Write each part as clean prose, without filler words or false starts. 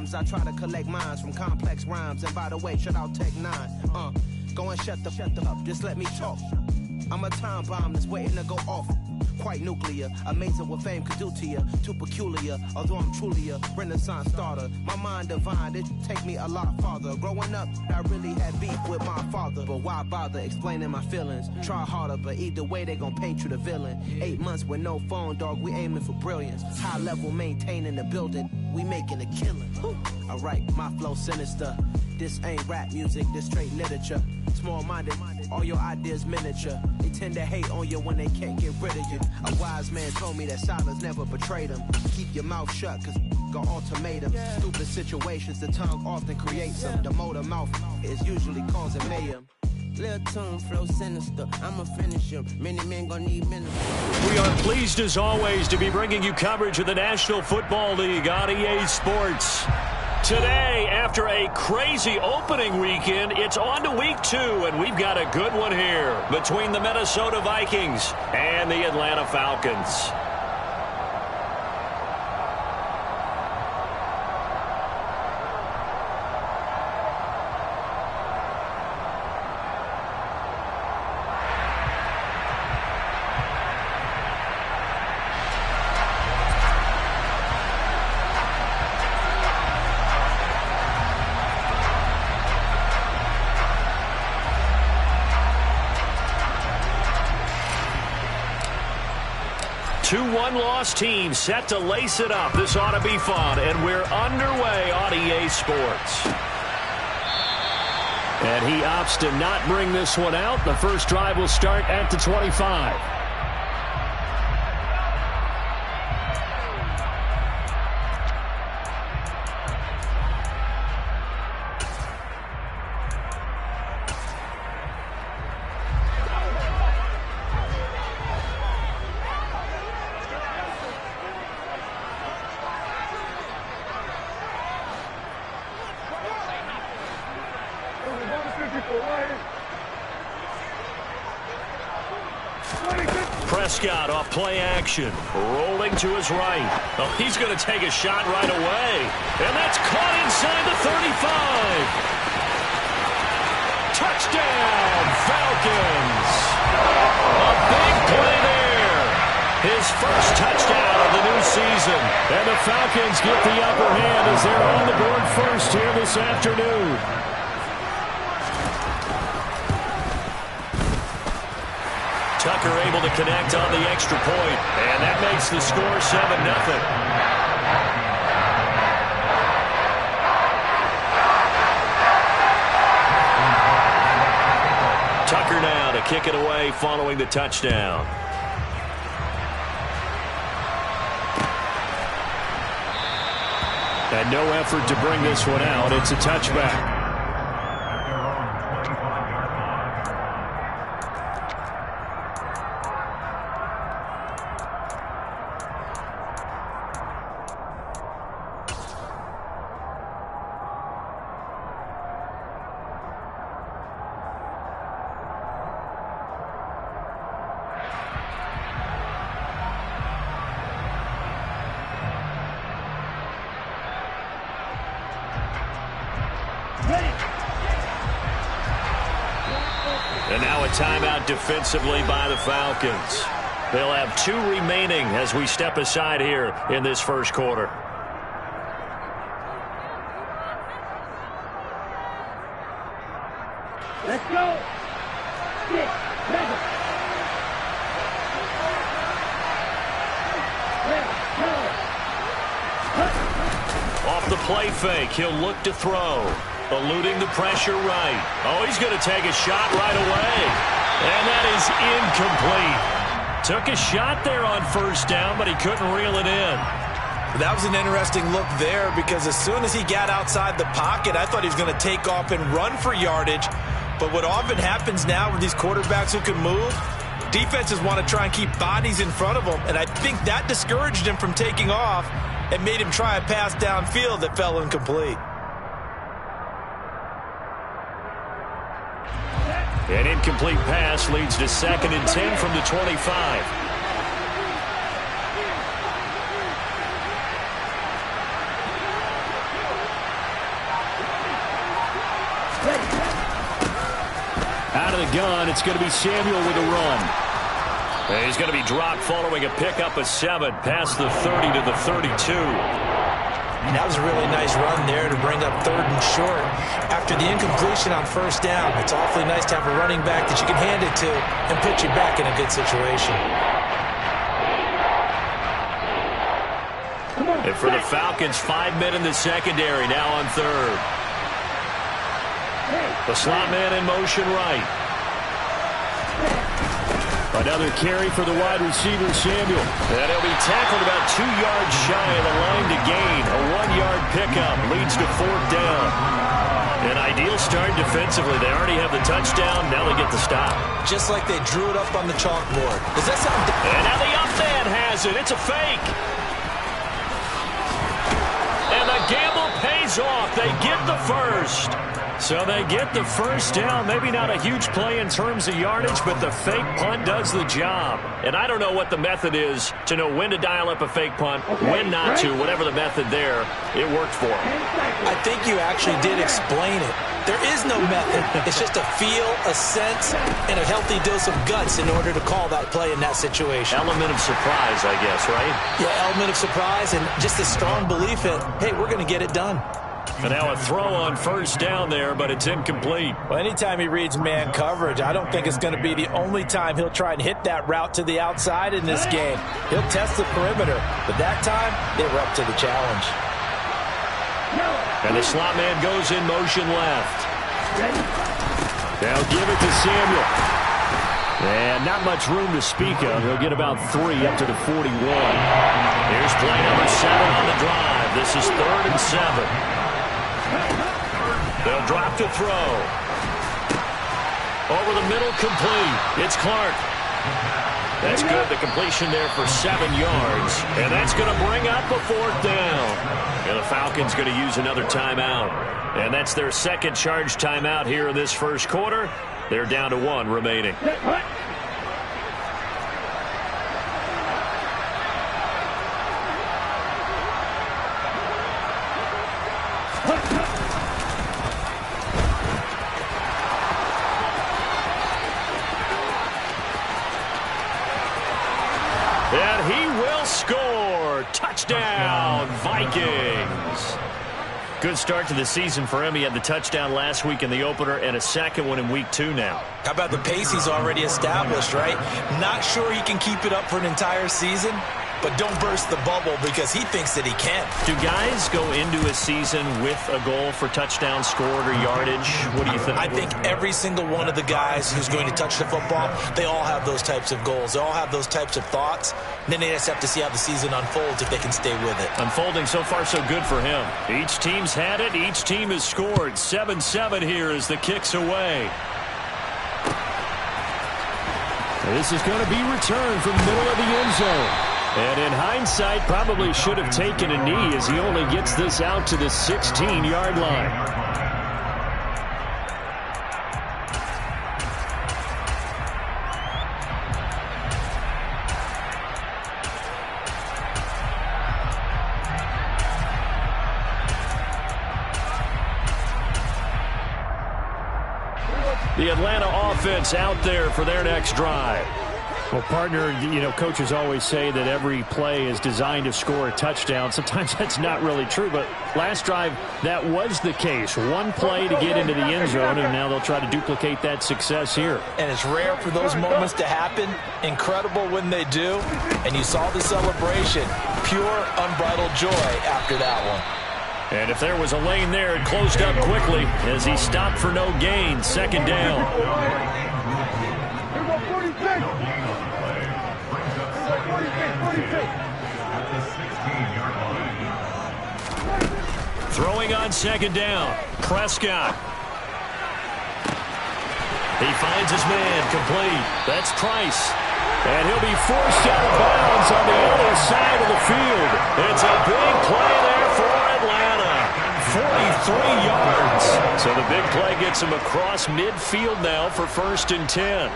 times I try to collect minds from complex rhymes. And by the way, shout out Tech 9. Go and shut the up, just let me talk. I'm a time bomb that's waiting to go off. Quite nuclear, amazing what fame could do to you. Too peculiar, although I'm truly a renaissance starter. My mind divine, it take me a lot farther. Growing up, I really had beef with my father. But why bother explaining my feelings? Try harder, but either way they gon' paint you the villain. 8 months with no phone, dog, we aiming for brilliance. High level maintaining the building, we making a killing. Alright, my flow sinister. This ain't rap music, this straight literature. Small-minded, all your ideas miniature. They tend to hate on you when they can't get rid of you. A wise man told me that silence never betrayed him. Keep your mouth shut, cause got ultimatum. Stupid situations, the tongue often creates them. The motor mouth is usually causing mayhem. Lil' tune, flow sinister, I'ma finish him. Many men gon' need ministers. We are pleased as always to be bringing you coverage of the National Football League on EA Sports. Today, after a crazy opening weekend, it's on to week 2, and we've got a good one here between the Minnesota Vikings and the Atlanta Falcons. Two one-loss teams set to lace it up. This ought to be fun, and we're underway on EA Sports. And he opts to not bring this one out. The first drive will start at the 25. Prescott off play action, rolling to his right. Oh, he's going to take a shot right away. And that's caught inside the 35. Touchdown, Falcons. A big play there. His first touchdown of the new season. And the Falcons get the upper hand as they're on the board first here this afternoon. Tucker able to connect on the extra point, and that makes the score 7-0. Tucker now to kick it away following the touchdown. And no effort to bring this one out. It's a touchback. And now a timeout defensively by the Falcons. They'll have 2 remaining as we step aside here in this first quarter. Let's go. Off the play fake, he'll look to throw. Eluding the pressure right. Oh, he's going to take a shot right away. And that is incomplete. Took a shot there on first down, but he couldn't reel it in. That was an interesting look there because as soon as he got outside the pocket, I thought he was going to take off and run for yardage. But what often happens now with these quarterbacks who can move, defenses want to try and keep bodies in front of them. And I think that discouraged him from taking off and made him try a pass downfield that fell incomplete. An incomplete pass leads to 2nd and 10 from the 25. Out of the gun, it's going to be Samuel with a run. And he's going to be dropped following a pickup of 7 past the 30 to the 32. And that was a really nice run there to bring up 3rd and short. After the incompletion on 1st down, it's awfully nice to have a running back that you can hand it to and put you back in a good situation. And for the Falcons, 5 men in the secondary, now on 3rd. The slot man in motion right. Another carry for the wide receiver, Samuel. And he'll be tackled about 2 yards shy of the line to gain. A 1-yard pickup leads to 4th down. An ideal start defensively. They already have the touchdown. Now they get the stop. Just like they drew it up on the chalkboard. Does that sound... And now the up man has it. It's a fake. And the gamble pays off. They get the first. So they get the first down. Maybe not a huge play in terms of yardage, but the fake punt does the job. And I don't know what the method is to know when to dial up a fake punt, when not to. Whatever the method there, it worked for them. I think you actually did explain it. There is no method. It's just a feel, a sense, and a healthy dose of guts in order to call that play in that situation. Element of surprise, I guess, right? Yeah, element of surprise and just a strong belief in, hey, we're going to get it done. And now a throw on 1st down there, but it's incomplete. Well, anytime he reads man coverage, I don't think it's going to be the only time he'll try and hit that route to the outside in this game. He'll test the perimeter, but that time, they were up to the challenge. And the slot man goes in motion left. They'll give it to Samuel. And not much room to speak of. He'll get about 3 up to the 41. Here's play number 7 on the drive. This is 3rd and 7. They'll drop to throw. Over the middle, complete. It's Clark. That's good. The completion there for 7 yards. And that's going to bring up a 4th down. And the Falcons going to use another timeout. And that's their second charge timeout here in this first quarter. They're down to 1 remaining. And he will score. Touchdown, Vikings. Good start to the season for him. He had the touchdown last week in the opener and a second one in week 2 now. How about the pace he's already established, right? Not sure he can keep it up for an entire season, but don't burst the bubble because he thinks that he can. Do guys go into a season with a goal for touchdown scored or yardage? What do you think? I think every single one of the guys who's going to touch the football, they all have those types of goals. They all have those types of thoughts. And then they just have to see how the season unfolds if they can stay with it. Unfolding so far so good for him. Each team's had it. Each team has scored. 7-7 here as the kick's away. This is going to be returned from the middle of the end zone. And in hindsight, probably should have taken a knee as he only gets this out to the 16-yard line. The Atlanta offense out there for their next drive. Well, partner, you know, coaches always say that every play is designed to score a touchdown. Sometimes that's not really true, but last drive, that was the case. One play to get into the end zone, and now they'll try to duplicate that success here. And it's rare for those moments to happen. Incredible when they do. And you saw the celebration. Pure, unbridled joy after that one. And if there was a lane there, it closed up quickly as he stopped for no gain. 2nd down. Throwing on 2nd down. Prescott. He finds his man complete. That's Price. And he'll be forced out of bounds on the other side of the field. It's a big play there for Atlanta. 43 yards. So the big play gets him across midfield now for 1st and 10.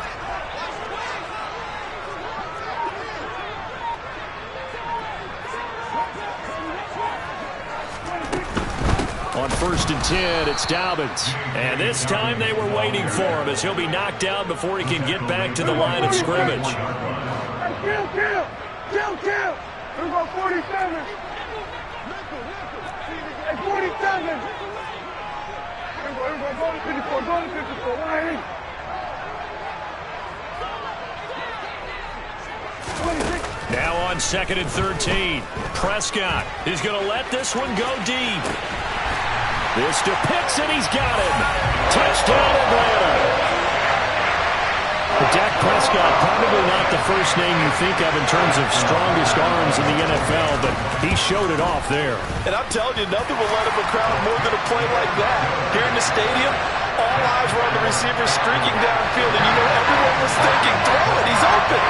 On 1st and 10, it's Dobbins. And this time they were waiting for him as he'll be knocked down before he can get back to the line of scrimmage. Kill! We're going 47. Hey, 47. We're going to 54. Go to 54. Why ain't? 26. Now on 2nd and 13. Prescott is going to let this one go deep. This to Pitts, and he's got him. Touchdown, Atlanta. Dak Prescott, probably not the first name you think of in terms of strongest arms in the NFL, but he showed it off there. And I'm telling you, nothing will let up a crowd more than a play like that. Here in the stadium, all eyes were on the receiver streaking downfield, and you know everyone was thinking, throw it, he's open.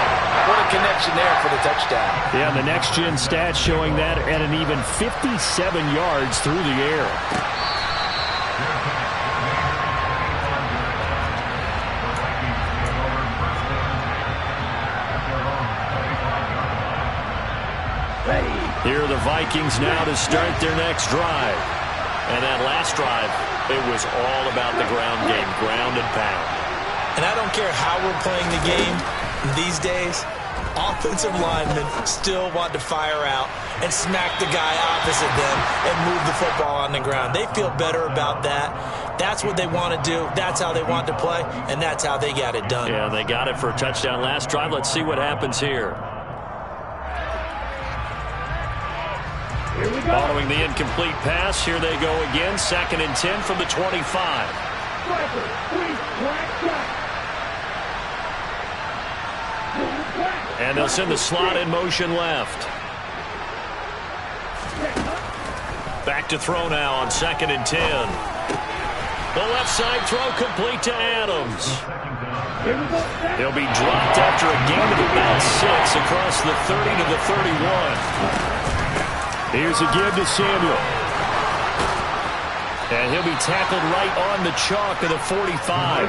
What a connection there for the touchdown. Yeah, the next-gen stats showing that at an even 57 yards through the air. Here are the Vikings now to start their next drive. And that last drive, it was all about the ground game, ground and pound. And I don't care how we're playing the game these days, offensive linemen still want to fire out and smack the guy opposite them and move the football on the ground. They feel better about that. That's what they want to do. That's how they want to play, and that's how they got it done. Yeah, they got it for a touchdown last drive. Let's see what happens here. Following the incomplete pass, here they go again. 2nd and 10 from the 25. And they'll send the slot in motion left. Back to throw now on 2nd and 10. The left side throw complete to Adams. He'll be dropped after a gain of about 6 across the 30 to the 31. Here's a give to Samuel. And he'll be tackled right on the chalk of the 45.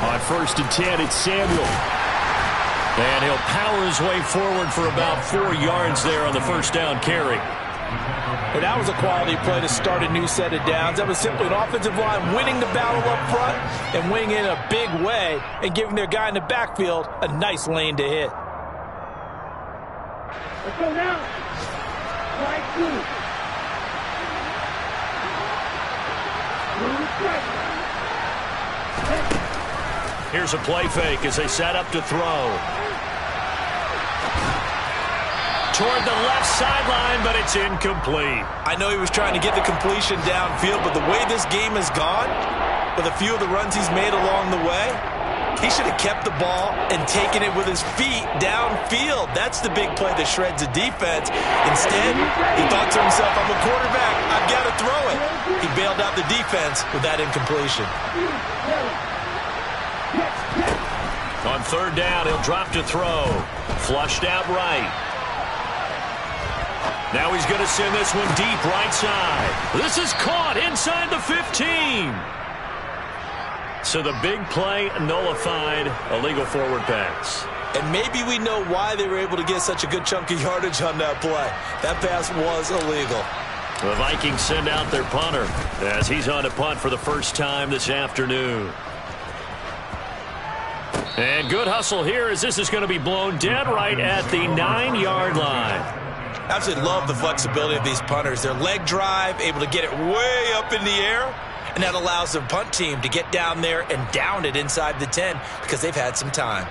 On 1st and 10, it's Samuel. And he'll power his way forward for about 4 yards there on the first down carry. And that was a quality play to start a new set of downs. That was simply an offensive line winning the battle up front and winning in a big way and giving their guy in the backfield a nice lane to hit. Let's go now. Right two. Here's a play fake as they set up to throw. Toward the left sideline, but it's incomplete. I know he was trying to get the completion downfield, but the way this game has gone, with a few of the runs he's made along the way, he should have kept the ball and taken it with his feet downfield. That's the big play that shreds the defense. Instead, he thought to himself, I'm a quarterback, I've got to throw it. He bailed out the defense with that incompletion. On 3rd down, he'll drop to throw. Flushed out right. Now he's going to send this one deep right side. This is caught inside the 15. So the big play nullified, a legal forward pass. And maybe we know why they were able to get such a good chunk of yardage on that play. That pass was illegal. The Vikings send out their punter as he's on to punt for the first time this afternoon. And good hustle here as this is going to be blown dead right at the 9-yard line. I absolutely love the flexibility of these punters. Their leg drive, able to get it way up in the air, and that allows the punt team to get down there and down it inside the 10 because they've had some time.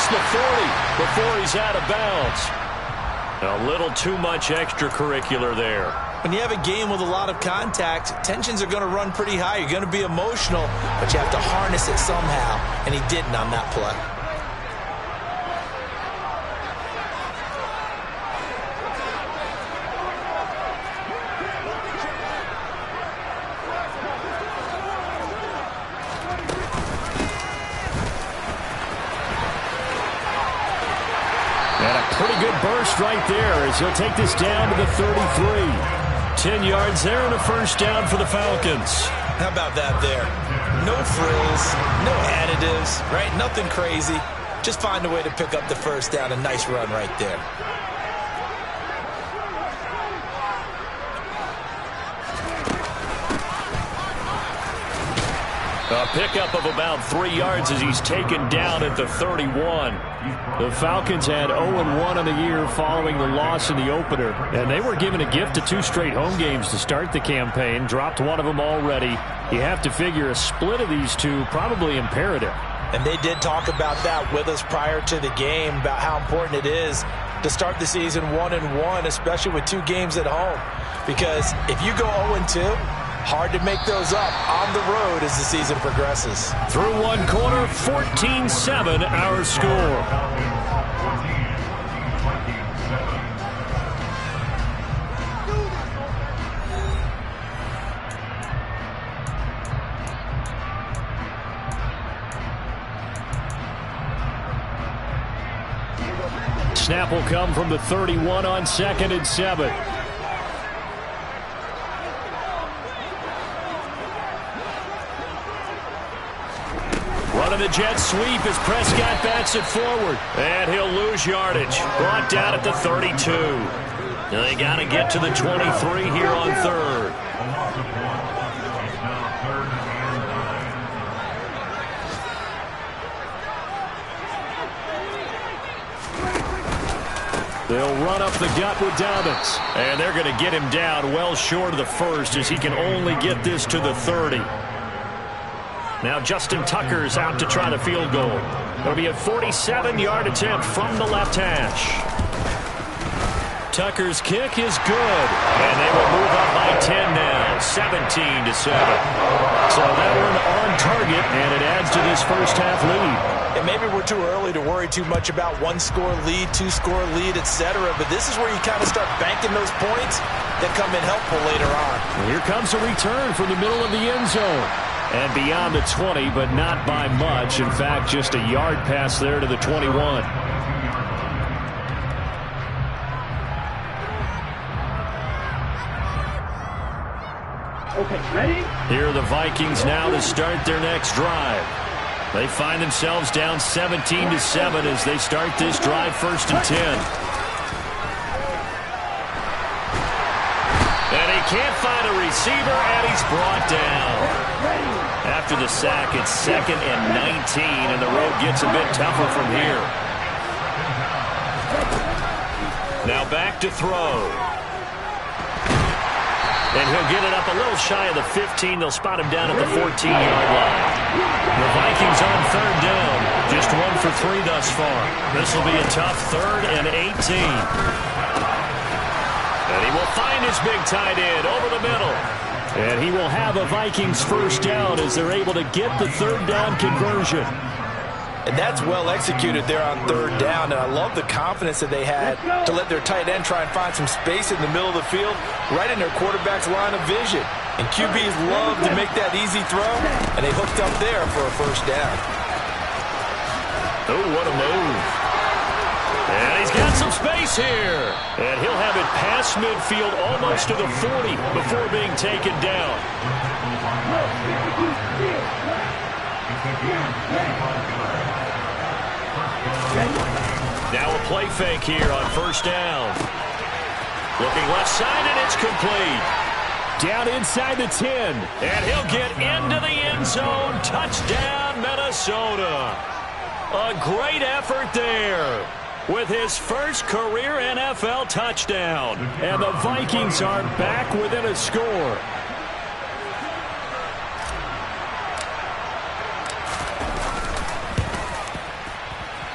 The 40 before he's out of bounds. A little too much extracurricular there. When you have a game with a lot of contact, tensions are going to run pretty high. You're going to be emotional, but you have to harness it somehow, and he didn't on that play. first right there as he'll take this down to the 33. 10 yards there and a first down for the Falcons. How about that there? No frills, no additives, right? Nothing crazy. Just find a way to pick up the first down. A nice run right there. A pickup of about 3 yards as he's taken down at the 31. The Falcons had 0-1 on the year following the loss in the opener. And they were given a gift of 2 straight home games to start the campaign. Dropped one of them already. You have to figure a split of these two probably imperative. And they did talk about that with us prior to the game, about how important it is to start the season 1-1, especially with 2 games at home. Because if you go 0-2, hard to make those up on the road as the season progresses. Through one quarter, 14-7 our score. Snap will come from the 31 on 2nd and 7. Running the jet sweep as Prescott bats it forward. And he'll lose yardage. Brought down at the 32. Now they got to get to the 23 here on 3rd. They'll run up the gut with Dobbins. And they're going to get him down well short of the first as he can only get this to the 30. Now Justin Tucker's out to try the field goal. It'll be a 47-yard attempt from the left hash. Tucker's kick is good. And they will move up by 10 now, 17-7. So that one on target, and it adds to this first half lead. And maybe we're too early to worry too much about 1-score lead, 2-score lead, etc. But this is where you kind of start banking those points that come in helpful later on. Here comes a return from the middle of the end zone. And beyond the 20, but not by much. In fact, just a yard pass there to the 21. Okay, ready? Here are the Vikings now to start their next drive. They find themselves down 17-7 as they start this drive 1st and 10. And he can't find a receiver, and he's brought down. After the sack, it's 2nd and 19, and the road gets a bit tougher from here. Now back to throw. And he'll get it up a little shy of the 15. They'll spot him down at the 14-yard line. The Vikings on 3rd down. Just 1 for 3 thus far. This will be a tough 3rd and 18. And he will find his big tight end over the middle. And he will have a Vikings first down as they're able to get the 3rd down conversion. And that's well executed there on 3rd down. And I love the confidence that they had to let their tight end try and find some space in the middle of the field, right in their quarterback's line of vision. And QBs love to make that easy throw, and they hooked up there for a first down. Oh, what a move. And he's got some space here. And he'll have it past midfield almost to the 40 before being taken down. Now a play fake here on 1st down. Looking left side, and it's complete. Down inside the 10. And he'll get into the end zone. Touchdown, Minnesota. A great effort there with his first career NFL touchdown. And the Vikings are back within a score.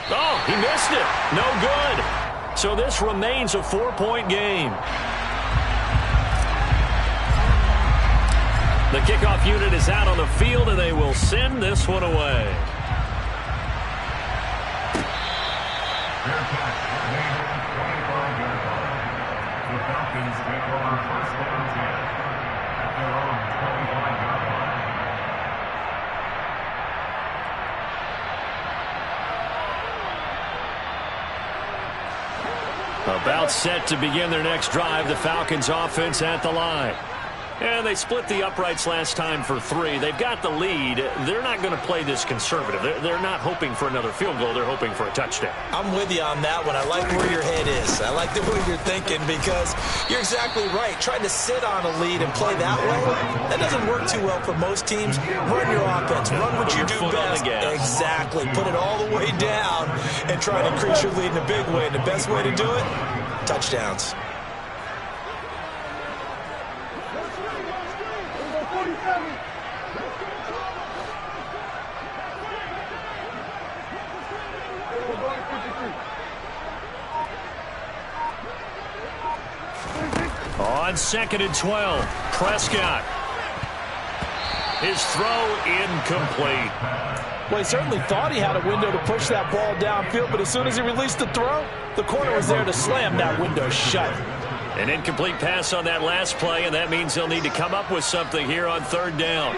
Oh, he missed it. No good. So this remains a 4-point game. The kickoff unit is out on the field, and they will send this one away. The Falcons take over 1st and 10 at their own 25-yard line. About set to begin their next drive, the Falcons offense at the line. And they split the uprights last time for 3. They've got the lead. They're not going to play this conservative. They're not hoping for another field goal. They're hoping for a touchdown. I'm with you on that one. I like where your head is. I like the way you're thinking because you're exactly right. Trying to sit on a lead and play that way, that doesn't work too well for most teams. Run your offense. Run what you do best. Exactly. Put it all the way down and try to increase your lead in a big way. And the best way to do it, touchdowns. On 2nd and 12, Prescott. His throw incomplete. Well, he certainly thought he had a window to push that ball downfield, but as soon as he released the throw, the corner was there to slam that window shut. An incomplete pass on that last play, and that means they'll need to come up with something here on 3rd down.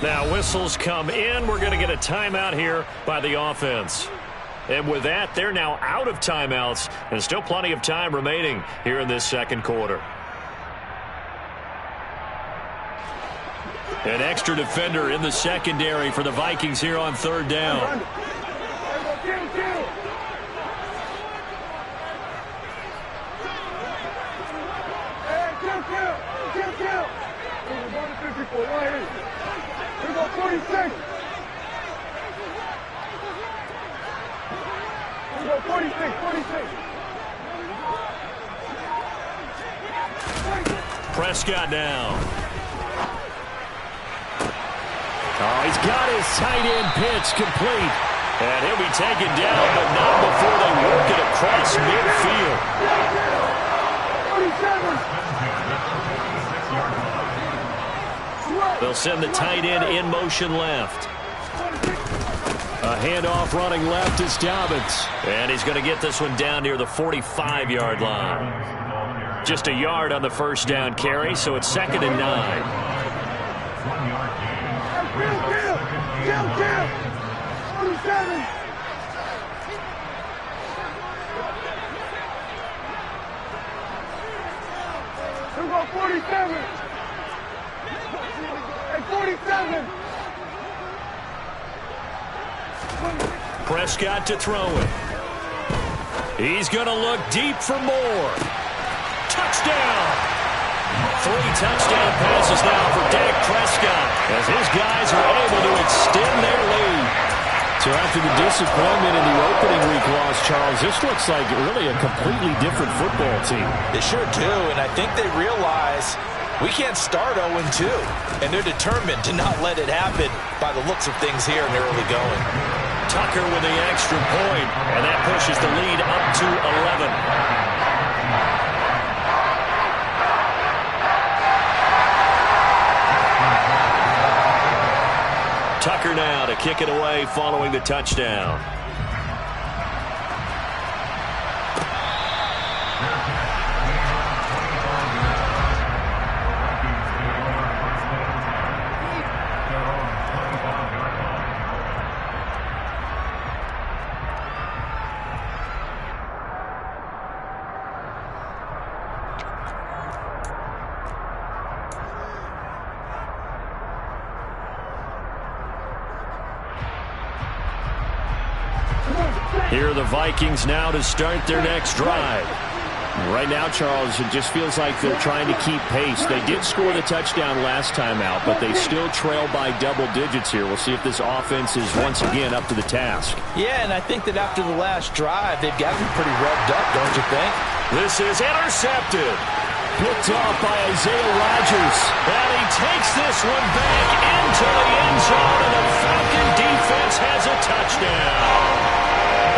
Now whistles come in. We're going to get a timeout here by the offense. And with that, they're now out of timeouts, and still plenty of time remaining here in this second quarter. An extra defender in the secondary for the Vikings here on 3rd down. Here we go, 46. Here we go, 46, 46. Prescott now. Oh, he's got his tight end pitch complete. And he'll be taken down, but not before they work it across midfield. 47. They'll send the tight end in motion left. A handoff running left is Dobbins. And he's going to get this one down near the 45-yard line. Just a yard on the first down carry, so it's 2nd and 9. 47. Here we go, 47. Hey, 47. Prescott to throw it. He's going to look deep for more. Touchdown! 3 touchdown passes now for Dak Prescott as his guys are able to extend their lead. So after the disappointment in the opening week loss, Charles, this looks like really a completely different football team. They sure do, and I think they realize we can't start 0-2, and they're determined to not let it happen by the looks of things here in the early going. Tucker with the extra point, and that pushes the lead up to 11. Tucker now to kick it away following the touchdown. Here are the Vikings now to start their next drive. Right now, Charles, it just feels like they're trying to keep pace. They did score the touchdown last time out, but they still trail by double digits here. We'll see if this offense is once again up to the task. Yeah, and I think that after the last drive, they've got to be pretty revved up, don't you think? This is intercepted. Picked off by Isaiah Rodgers. And he takes this one back into the end zone, and the Falcon defense has a touchdown.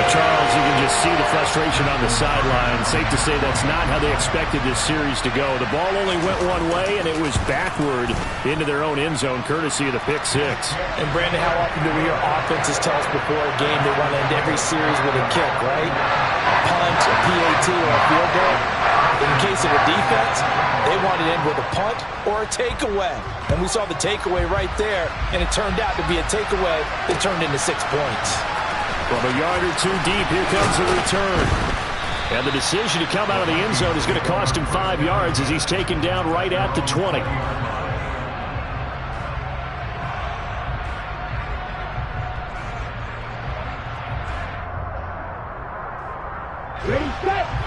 Charles, you can just see the frustration on the sideline. Safe to say that's not how they expected this series to go. The ball only went one way, and it was backward into their own end zone, courtesy of the pick six. And, Brandon, how often do we hear offenses tell us before a game they want to end every series with a kick, right? A punt, a PAT, or a field goal? In the case of a defense, they want it in with a punt or a takeaway. And we saw the takeaway right there, and it turned out to be a takeaway that turned into 6 points. From a yard or two deep, here comes the return. And the decision to come out of the end zone is going to cost him 5 yards as he's taken down right at the 20.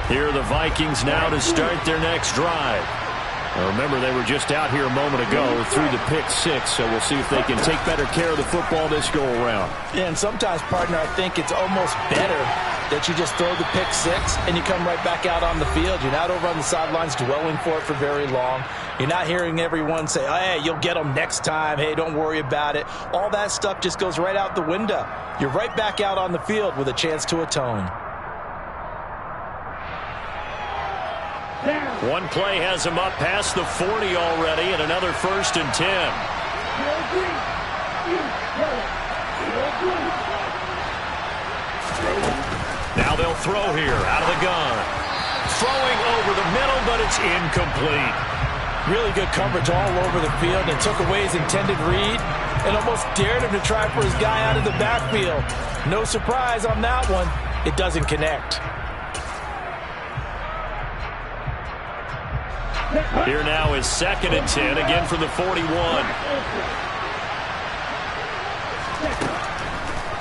Here are the Vikings now to start their next drive. Now remember, they were just out here a moment ago through the pick 6, so we'll see if they can take better care of the football this go-around. Yeah, and sometimes, partner, I think it's almost better that you just throw the pick 6 and you come right back out on the field. You're not over on the sidelines dwelling for it for very long. You're not hearing everyone say, oh, hey, you'll get them next time. Hey, don't worry about it. All that stuff just goes right out the window. You're right back out on the field with a chance to atone. One play has him up past the 40 already, and another 1st and 10. Now they'll throw here out of the gun. Throwing over the middle, but it's incomplete. Really good coverage all over the field and took away his intended read and almost dared him to try for his guy out of the backfield. No surprise on that one. It doesn't connect. Here now is 2nd and 10, again from the 41.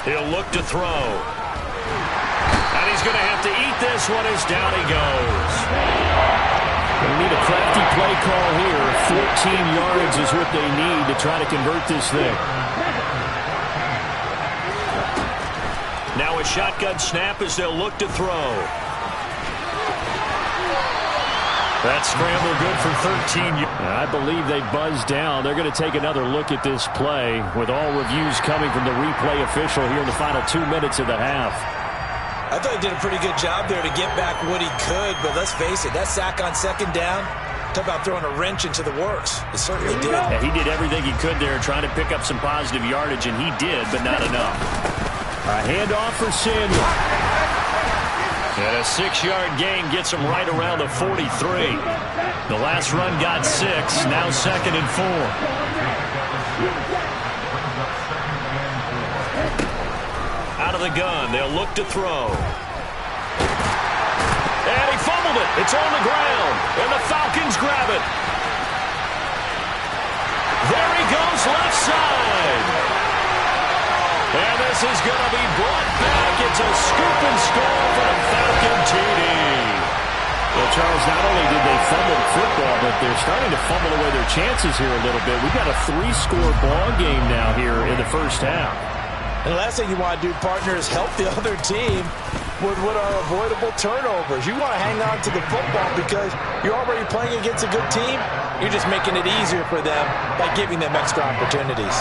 He'll look to throw. And he's going to have to eat this one as down he goes. They need a crafty play call here. 14 yards is what they need to try to convert this thing. Now a shotgun snap as they'll look to throw. That scramble good for 13. I believe they buzzed down. They're going to take another look at this play with all reviews coming from the replay official here in the final 2 minutes of the half. I thought he did a pretty good job there to get back what he could, but let's face it, that sack on 2nd down, talk about throwing a wrench into the works. It certainly did. Yeah, he did everything he could there trying to pick up some positive yardage, and he did, but not enough. A handoff for Samuel. And a 6-yard gain gets him right around the 43. The last run got 6, now 2nd and 4. Out of the gun, they'll look to throw. And he fumbled it. It's on the ground, and the Falcons grab it. There he goes, left side. And this is going to be brought back. It's a scoop and score for the Falcon TD. Well, Charles, not only did they fumble the football, but they're starting to fumble away their chances here a little bit. We've got a 3-score ball game now here in the first half. And the last thing you want to do, partner, is help the other team with what are avoidable turnovers. You want to hang on to the football because you're already playing against a good team. You're just making it easier for them by giving them extra opportunities.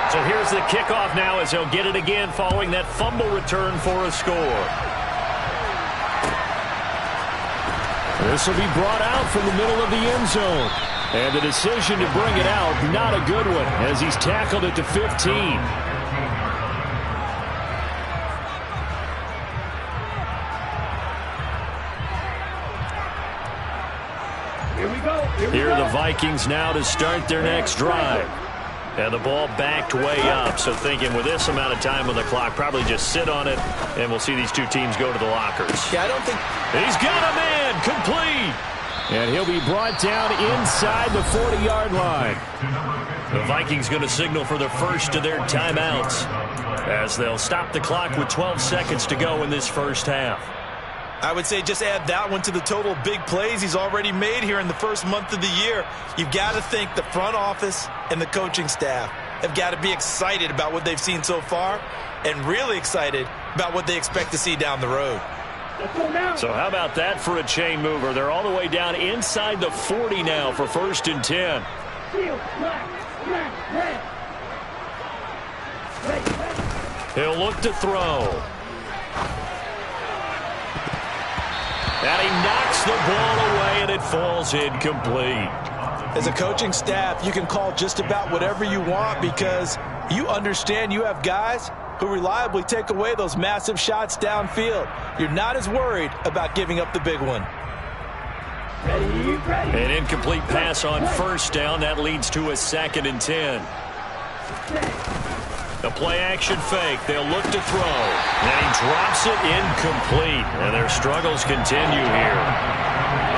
So here's the kickoff now as he'll get it again following that fumble return for a score. This will be brought out from the middle of the end zone. And the decision to bring it out, not a good one, as he's tackled it to 15. Here are the Vikings now to start their next drive. And the ball backed way up, so thinking with this amount of time on the clock, probably just sit on it, and we'll see these two teams go to the lockers. Yeah, I don't think... He's got a man, complete! And he'll be brought down inside the 40-yard line. The Vikings going to signal for the first of their timeouts as they'll stop the clock with 12 seconds to go in this first half. I would say just add that one to the total big plays he's already made here in the first month of the year. You've got to think the front office and the coaching staff have got to be excited about what they've seen so far and really excited about what they expect to see down the road. So how about that for a chain mover? They're all the way down inside the 40 now for 1st and 10. He'll look to throw. And he knocks the ball away, and it falls incomplete. As a coaching staff, you can call just about whatever you want because you understand you have guys who reliably take away those massive shots downfield. You're not as worried about giving up the big one. An incomplete pass on first down. That leads to a 2nd and 10. The play-action fake. They'll look to throw. And he drops it incomplete. And their struggles continue here.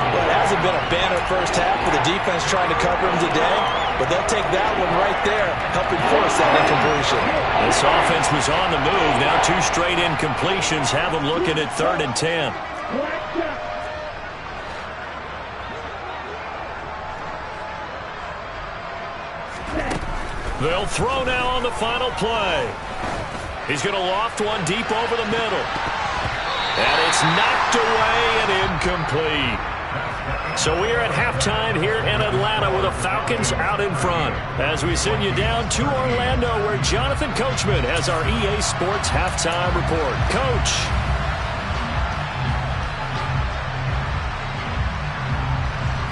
Well, it hasn't been a banner first half for the defense trying to cover him today, but they'll take that one right there, helping force that incompletion. This offense was on the move. Now 2 straight incompletions have them looking at 3rd and 10. They'll throw now on the final play. He's going to loft one deep over the middle. And it's knocked away and incomplete. So we are at halftime here in Atlanta with the Falcons out in front. As we send you down to Orlando where Jonathan Coachman has our EA Sports halftime report. Coach.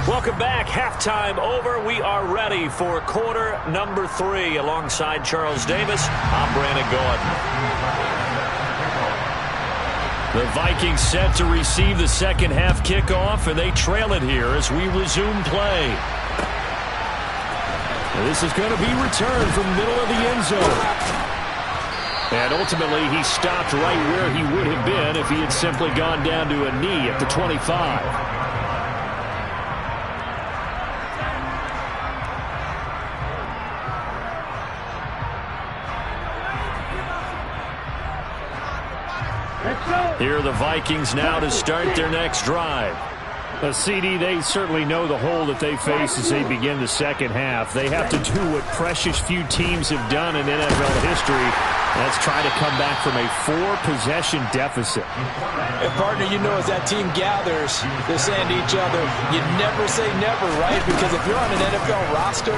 Welcome back. Halftime over. We are ready for quarter number 3. Alongside Charles Davis, I'm Brandon Gaudin. The Vikings set to receive the second half kickoff, and they trail it here as we resume play. This is going to be returned from the middle of the end zone. And ultimately, he stopped right where he would have been if he had simply gone down to a knee at the 25. Here are the Vikings now to start their next drive. CD, they certainly know the hole that they face as they begin the second half. They have to do what precious few teams have done in NFL history. That's try to come back from a 4-possession deficit. And partner, you know, as that team gathers, they're saying to each other, you never say never, right? Because if you're on an NFL roster,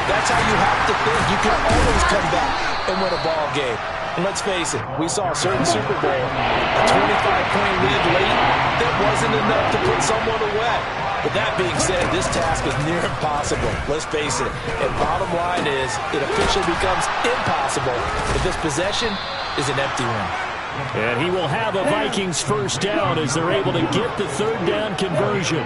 that's how you have to think. You can always come back and win a ball game. And let's face it, we saw a certain Super Bowl, a 25-point lead late, that wasn't enough to put someone away. But that being said, this task is near impossible. Let's face it. And bottom line is, it officially becomes impossible if this possession is an empty one. And he will have a Vikings first down as they're able to get the third down conversion.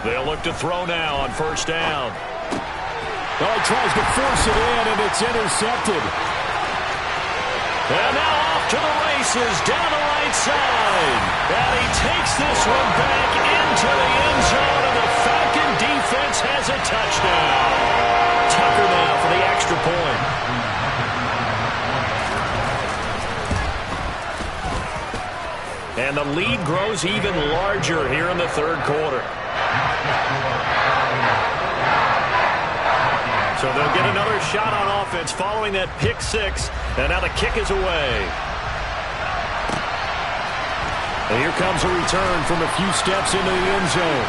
They'll look to throw now on first down. Oh, he tries to force it in, and it's intercepted. And now off to the races, down the right side. And he takes this one back into the end zone, and the Falcon defense has a touchdown. Tucker now for the extra point. And the lead grows even larger here in the third quarter. So they'll get another shot on offense following that pick 6. And now the kick is away. And here comes a return from a few steps into the end zone.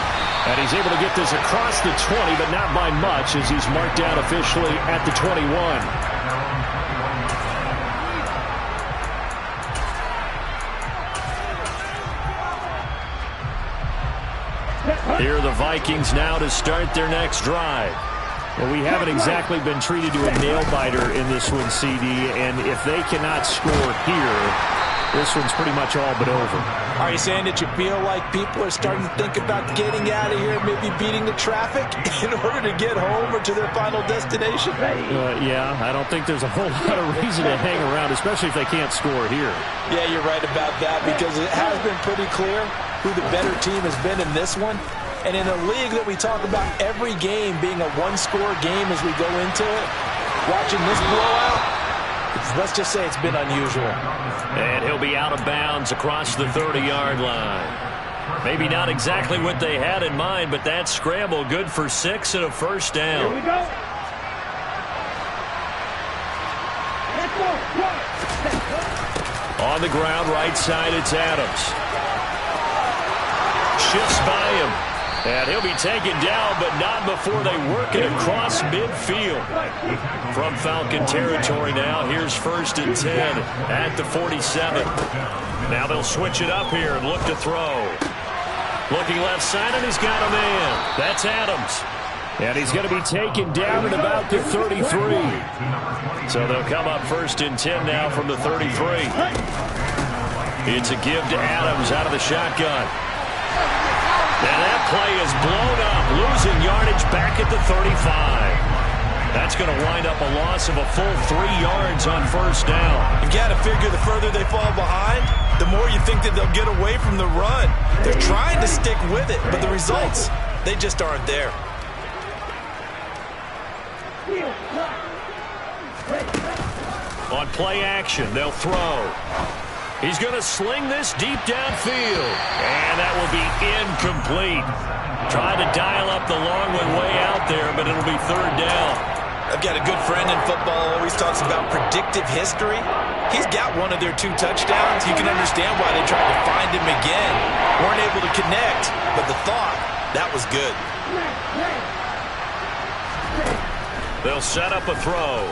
And he's able to get this across the 20, but not by much as he's marked down officially at the 21. Here are the Vikings now to start their next drive. Well, we haven't exactly been treated to a nail-biter in this one, CD, and if they cannot score here, this one's pretty much all but over. Are you saying that you feel like people are starting to think about getting out of here, maybe beating the traffic in order to get home or to their final destination? Yeah, I don't think there's a whole lot of reason to hang around, especially if they can't score here. Yeah, you're right about that, because it has been pretty clear who the better team has been in this one. And in a league that we talk about every game being a one-score game as we go into it, watching this blowout, let's just say it's been unusual. And he'll be out of bounds across the 30-yard line. Maybe not exactly what they had in mind, but that scramble good for 6 and a first down. Here we go. On the ground, right side, it's Adams. Shifts by him. And he'll be taken down, but not before they work it across midfield. From Falcon territory now, here's 1st and 10 at the 47. Now they'll switch it up here and look to throw. Looking left side, and he's got a man. That's Adams. And he's going to be taken down at about the 33. So they'll come up 1st and 10 now from the 33. It's a give to Adams out of the shotgun. And that play is blown up, losing yardage back at the 35. That's going to wind up a loss of a full 3 yards on 1st down. You've got to figure the further they fall behind, the more you think that they'll get away from the run. They're trying to stick with it, but the results, they just aren't there. On play action, they'll throw. He's going to sling this deep downfield. And that will be incomplete. Trying to dial up the long one way out there, but it'll be 3rd down. I've got a good friend in football, always talks about predictive history. He's got one of their 2 touchdowns. You can understand why they tried to find him again. Weren't able to connect, but the thought, that was good. They'll set up a throw.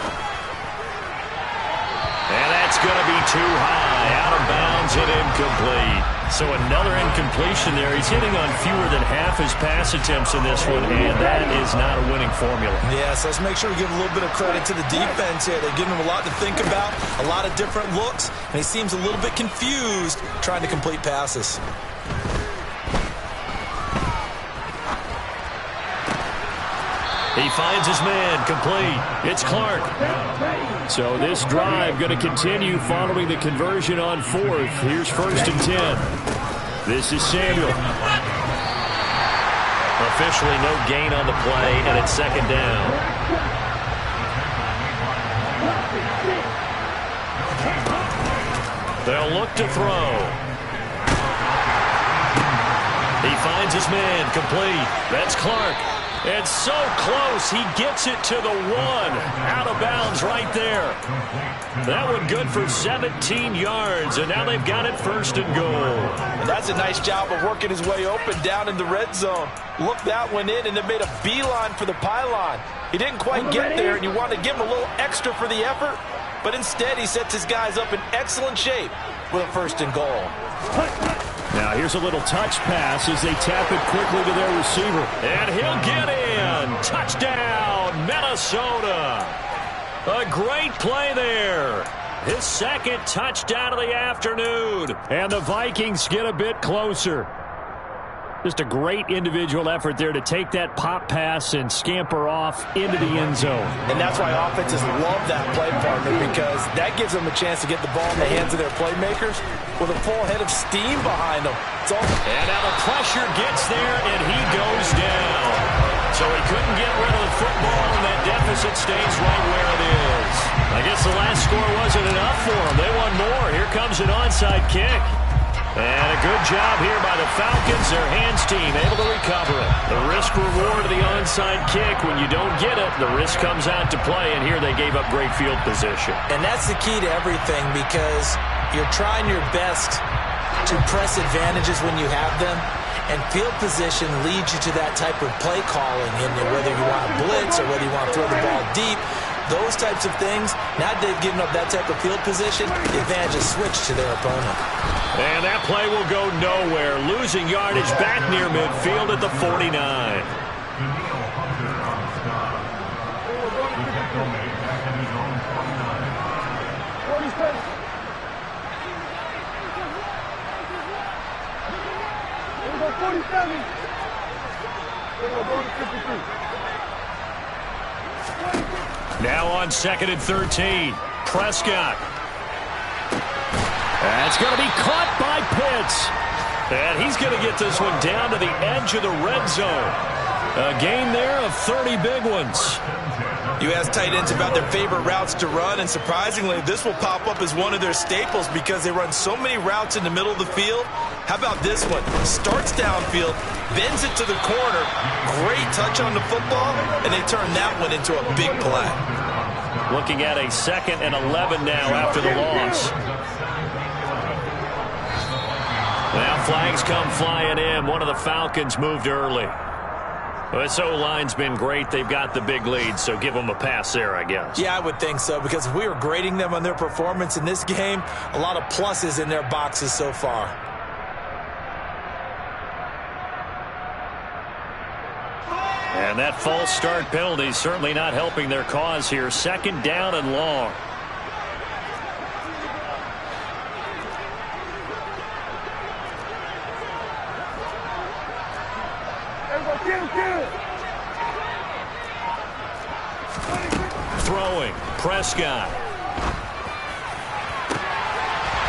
And that's going to be too high. Out of bounds and incomplete. So another incompletion there. He's hitting on fewer than half his pass attempts in this one, and that is not a winning formula. Yeah, so let's make sure we give a little bit of credit to the defense here. They're giving him a lot to think about, a lot of different looks, and he seems a little bit confused trying to complete passes. He finds his man, complete. It's Clark. So this drive going to continue following the conversion on 4th. Here's 1st and 10. This is Samuel. Officially no gain on the play, and it's 2nd down. They'll look to throw. He finds his man, complete. That's Clark. And so close, he gets it to the 1. Out of bounds right there. That one good for 17 yards, and now they've got it 1st and goal. And that's a nice job of working his way open down in the red zone. Looked that one in and then made a beeline for the pylon. He didn't quite get there, and you want to give him a little extra for the effort, but instead he sets his guys up in excellent shape with a 1st and goal. Now here's a little touch pass as they tap it quickly to their receiver. And he'll get in. Touchdown, Minnesota. A great play there. His 2nd touchdown of the afternoon. And the Vikings get a bit closer. Just a great individual effort there to take that pop pass and scamper off into the end zone. And that's why offenses love that play partner, because that gives them a chance to get the ball in the hands of their playmakers with a full head of steam behind them. And now the pressure gets there, and he goes down. So he couldn't get rid of the football, and that deficit stays right where it is. I guess the last score wasn't enough for them. They won more. Here comes an onside kick. And a good job here by the Falcons. Their hands team able to recover it. The risk-reward of the onside kick. When you don't get it, the risk comes out to play, and here they gave up great field position. And that's the key to everything, because you're trying your best to press advantages when you have them, and field position leads you to that type of play calling, and whether you want to blitz or whether you want to throw the ball deep, those types of things. Now they've given up that type of field position, the advantage is switched to their opponent. And that play will go nowhere, losing yardage back near midfield at the 49. Now on 2nd and 13, Prescott. That's going to be caught by Pitts. And he's going to get this one down to the edge of the red zone. A gain there of 30 big ones. You ask tight ends about their favorite routes to run, and surprisingly, this will pop up as one of their staples because they run so many routes in the middle of the field. How about this one? Starts downfield, bends it to the corner, great touch on the football, and they turn that one into a big play. Looking at a 2nd and 11 now after the loss. Now flags come flying in. One of the Falcons moved early. This O-line's been great. They've got the big lead, so give them a pass there, I guess. Yeah, I would think so, because if we were grading them on their performance in this game, a lot of pluses in their boxes so far. And that false start penalty certainly not helping their cause here. 2nd down and long. Throwing, Prescott.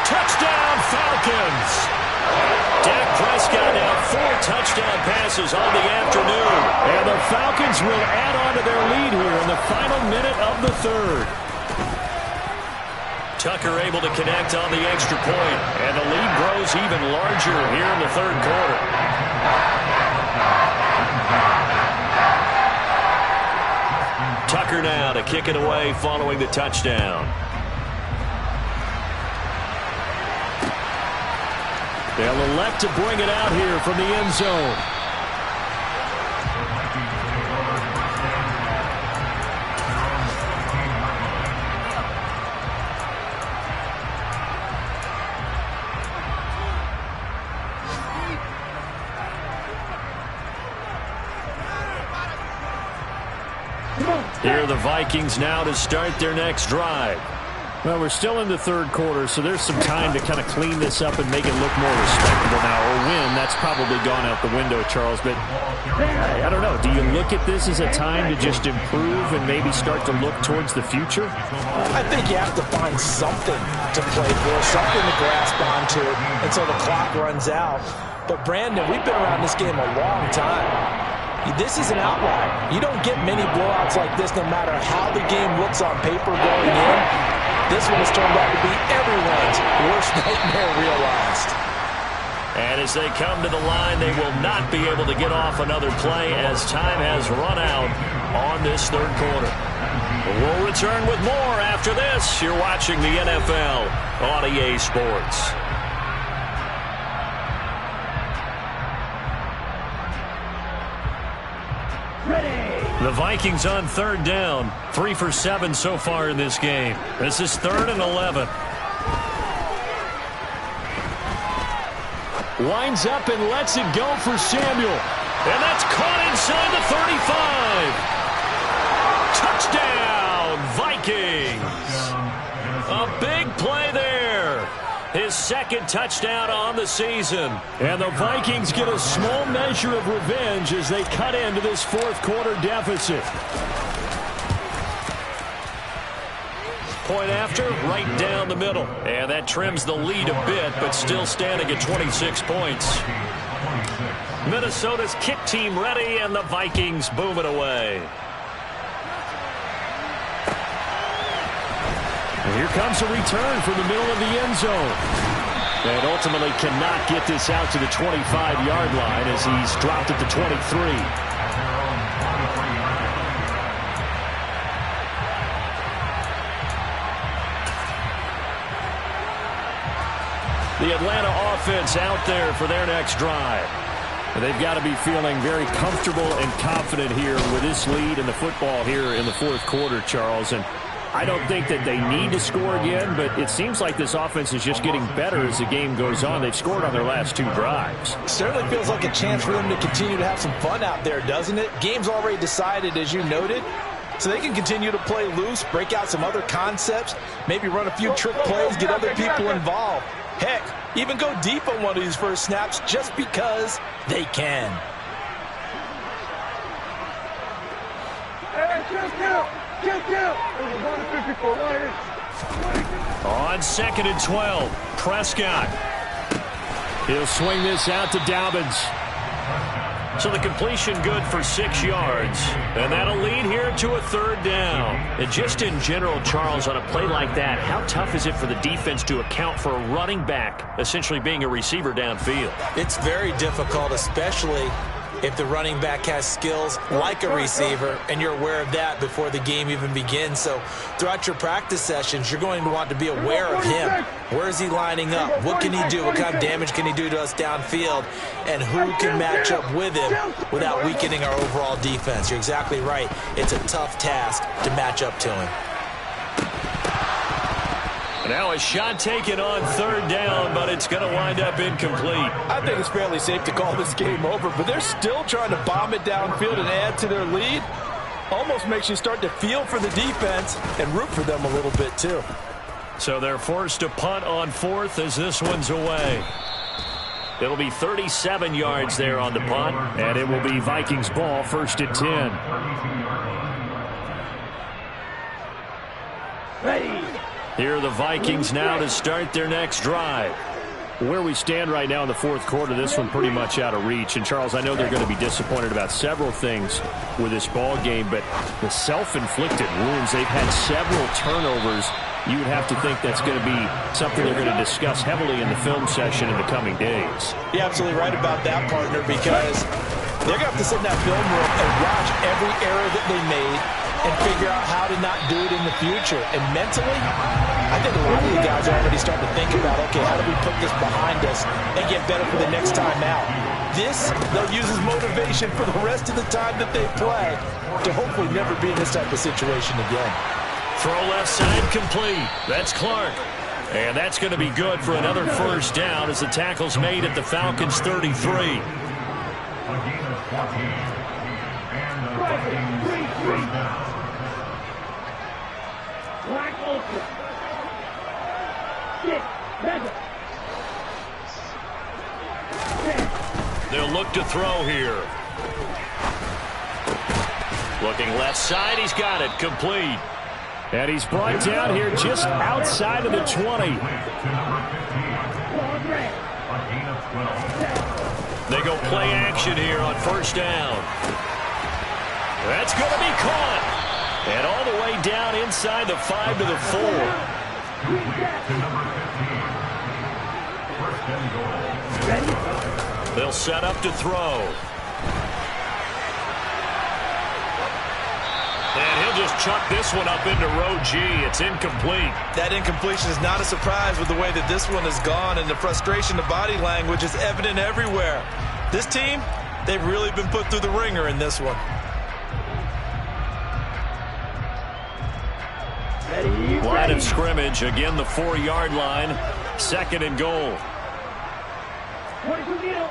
Touchdown, Falcons! Dak Prescott now 4 touchdown passes on the afternoon. And the Falcons will add on to their lead here in the final minute of the 3rd. Tucker able to connect on the extra point, and the lead grows even larger here in the 3rd quarter. Tucker now to kick it away following the touchdown. They'll elect to bring it out here from the end zone. Here are the Vikings now to start their next drive. Well, we're still in the 3rd quarter, so there's some time to kind of clean this up and make it look more respectable now. Or win, that's probably gone out the window, Charles. But I don't know. Do you look at this as a time to just improve and maybe start to look towards the future? I think you have to find something to play for, something to grasp onto until the clock runs out. But, Brandon, we've been around this game a long time. This is an outlier. You don't get many blowouts like this no matter how the game looks on paper going in. This one has turned out to be everyone's worst nightmare realized. And as they come to the line, they will not be able to get off another play as time has run out on this 3rd quarter. We'll return with more after this. You're watching the NFL on EA Sports. The Vikings on 3rd down. 3 for 7 so far in this game. This is 3rd and 11. Winds up and lets it go for Samuel. And that's caught inside the 35. Touchdown, Vikings. A big play there. His 2nd touchdown on the season. And the Vikings get a small measure of revenge as they cut into this 4th quarter deficit. Point after, right down the middle. And that trims the lead a bit, but still standing at 26 points. Minnesota's kick team ready, and the Vikings boom it away. And here comes a return from the middle of the end zone. And ultimately cannot get this out to the 25-yard line as he's dropped at the 23. The Atlanta offense out there for their next drive. And they've got to be feeling very comfortable and confident here with this lead in the football here in the 4th quarter, Charles. And I don't think that they need to score again, but it seems like this offense is just getting better as the game goes on. They've scored on their last 2 drives. Certainly feels like a chance for them to continue to have some fun out there, doesn't it? Game's already decided, as you noted, so they can continue to play loose, break out some other concepts, maybe run a few trick plays, get other people involved. Heck, even go deep on one of these first snaps just because they can. On 2nd and 12, Prescott. He'll swing this out to Dobbins. So the completion good for 6 yards. And that'll lead here to a 3rd down. And just in general, Charles, on a play like that, how tough is it for the defense to account for a running back essentially being a receiver downfield? It's very difficult, especially if the running back has skills like a receiver, and you're aware of that before the game even begins. So throughout your practice sessions, you're going to want to be aware of him. Where is he lining up? What can he do? What kind of damage can he do to us downfield? And who can match up with him without weakening our overall defense? You're exactly right. It's a tough task to match up to him. Now a shot taken on third down, but it's going to wind up incomplete. I think it's fairly safe to call this game over, but they're still trying to bomb it downfield and add to their lead. Almost makes you start to feel for the defense and root for them a little bit too. So they're forced to punt on fourth as this one's away. It'll be 37 yards there on the punt, and it will be Vikings ball, 1st and 10. Ready. Here are the Vikings now to start their next drive. Where we stand right now in the fourth quarter, this one pretty much out of reach. And, Charles, I know they're going to be disappointed about several things with this ball game, but the self-inflicted wounds, they've had several turnovers. You would have to think that's going to be something they're going to discuss heavily in the film session in the coming days. You're absolutely right about that, partner, because they're going to have to sit in that film room and watch every error that they made and figure out how to not do it in the future. And mentally, I think a lot of the guys are already starting to think about, okay, how do we put this behind us and get better for the next time out? This, they'll use as motivation for the rest of the time that they play to hopefully never be in this type of situation again. Throw left side complete. That's Clark. And that's going to be good for another first down as the tackle's made at the Falcons' 33. A gain of 14. And the Vikings first down. Black open. 6, 7. They'll look to throw here. Looking left side. He's got it. Complete. And he's brought down here just outside of the 20. To number 15. A gain of 12. They go play action here on first down. That's going to be caught. And all the way down inside the 5 to the 4. To number 15. 1st and goal. They'll set up to throw. And he'll just chuck this one up into row G. It's incomplete. That incompletion is not a surprise with the way that this one has gone, and the frustration, the body language is evident everywhere. This team, they've really been put through the ringer in this one. Line of scrimmage, again the 4-yard line. 2nd and goal. 22 kilo.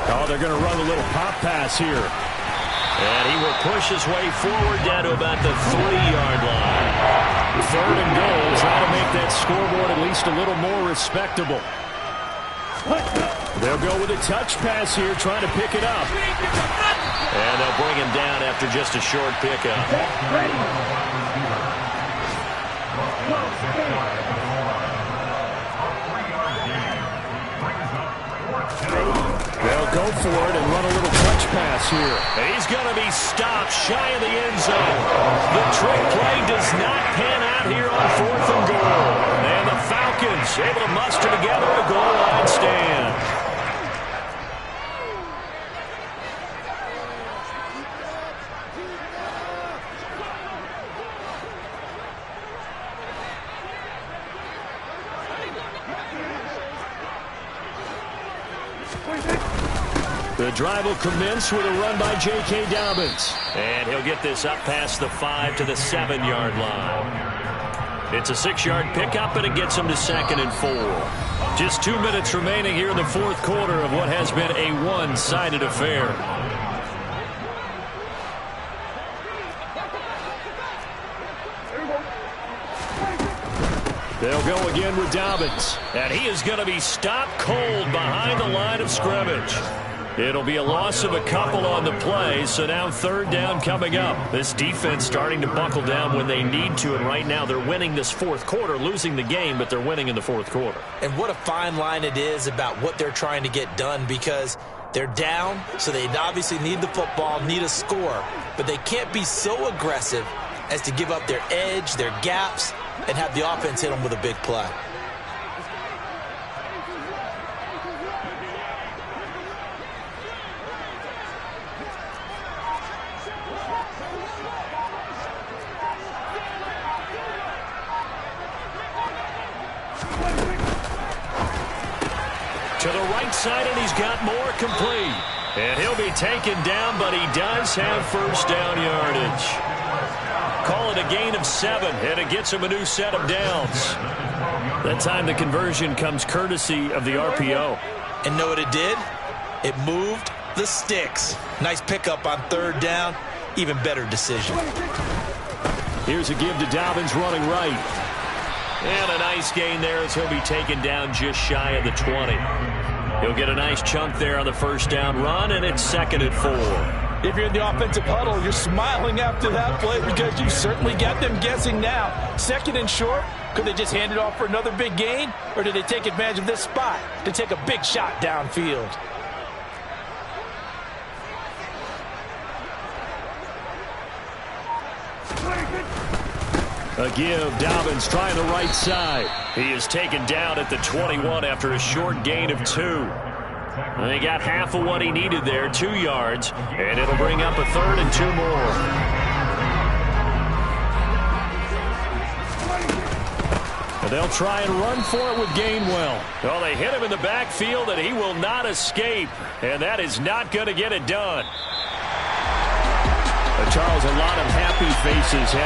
Oh, they're going to run a little pop pass here. And he will push his way forward down to about the 3-yard line. 3rd and goal, trying to make that scoreboard at least a little more respectable. They'll go with a touch pass here, trying to pick it up. And they'll bring him down after just a short pickup. They'll go for it and run a little touch pass here. He's going to be stopped shy of the end zone. The trick play does not pan out here on 4th and goal. And the Falcons able to muster together a goal line stand. The drive will commence with a run by J.K. Dobbins. And he'll get this up past the 5 to the 7-yard line. It's a 6-yard pickup, and it gets him to 2nd and 4. Just 2 minutes remaining here in the fourth quarter of what has been a one-sided affair. They'll go again with Dobbins. And he is going to be stopped cold behind the line of scrimmage. It'll be a loss of a couple on the play, so now 3rd down coming up. This defense starting to buckle down when they need to, and right now they're winning this fourth quarter, losing the game, but they're winning in the fourth quarter. And what a fine line it is about what they're trying to get done, because they're down, so they obviously need the football, need a score, but they can't be so aggressive as to give up their edge, their gaps, and have the offense hit them with a big play. To the right side, and he's got more complete. And he'll be taken down, but he does have first down yardage. Call it a gain of 7, and it gets him a new set of downs. That time the conversion comes courtesy of the RPO. And know what it did? It moved the sticks. Nice pickup on 3rd down. Even better decision. Here's a give to Dobbins running right. And a nice gain there as he'll be taken down just shy of the 20. He'll get a nice chunk there on the first down run, and it's 2nd and 4. If you're in the offensive huddle, you're smiling after that play because you certainly got them guessing now. 2nd and short, could they just hand it off for another big gain? Or did they take advantage of this spot to take a big shot downfield? A give, Dobbins trying the right side. He is taken down at the 21 after a short gain of 2. And he got half of what he needed there, 2 yards, and it'll bring up a 3rd and 2 more. And they'll try and run for it with Gainwell. Well, they hit him in the backfield, and he will not escape. And that is not going to get it done. Charles, a lot of happy faces